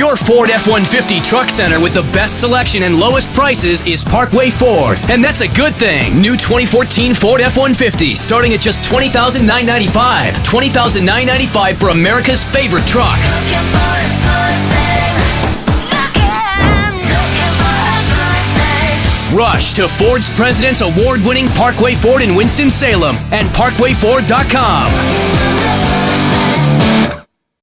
Your Ford F-150 Truck Center with the best selection and lowest prices is Parkway Ford, and that's a good thing. New 2014 Ford F-150 starting at just $20,995. $20,995 for America's favorite truck. Rush to Ford's President's Award-winning Parkway Ford in Winston-Salem and parkwayford.com.